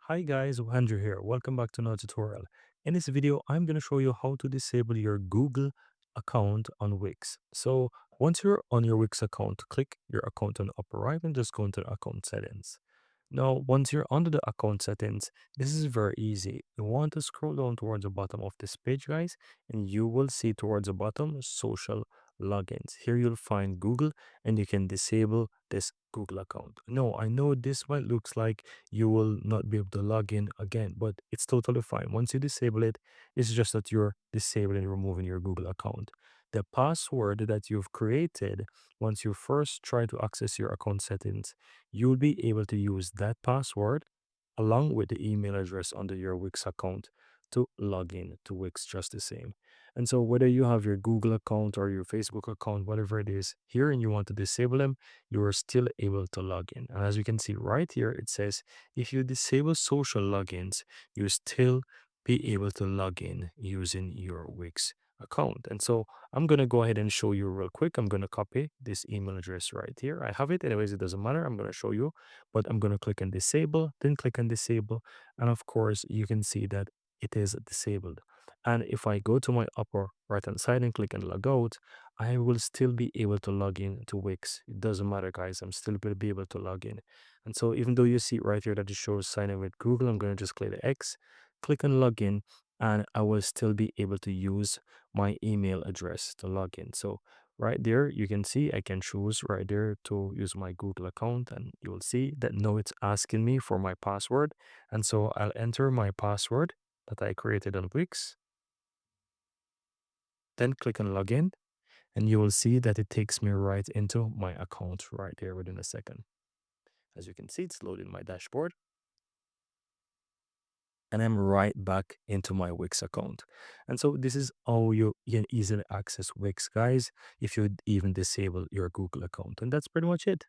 Hi guys, Andrew here. Welcome back to another tutorial. In this video, I'm going to show you how to disable your Google account on Wix. So once you're on your Wix account, click your account on the upper right and just go into the account settings. Now, once you're under the account settings, this is very easy. You want to scroll down towards the bottom of this page, guys, and you will see towards the bottom social logins. Here you'll find Google and you can disable this Google account. No, I know this might looks like you will not be able to log in again, but it's totally fine. Once you disable it, it's just that you're disabling and removing your Google account. The password that you've created, once you first try to access your account settings, you'll be able to use that password along with the email address under your Wix account to log in to Wix just the same. And so whether you have your Google account or your Facebook account, whatever it is here, and you want to disable them, you are still able to log in. And as you can see right here, it says if you disable social logins, you still be able to log in using your Wix account. And so I'm going to go ahead and show you real quick. I'm going to copy this email address right here. I have it anyways, it doesn't matter. I'm going to show you, but I'm going to click on disable, then click on disable. And of course, you can see that it is disabled. And if I go to my upper right hand side and click on log out, I will still be able to log in to Wix. It doesn't matter, guys. I'm still going to be able to log in. And so even though you see right here that it shows sign in with Google, I'm going to just click the X, click on login, and I will still be able to use my email address to log in. So right there, you can see I can choose right there to use my Google account, and you will see that now it's asking me for my password. And so I'll enter my password that I created on Wix, then click on login, and you will see that it takes me right into my account right there within a second. As you can see, it's loading my dashboard, and I'm right back into my Wix account. And so this is how you can easily access Wix, guys, if you even disable your Google account. And that's pretty much it.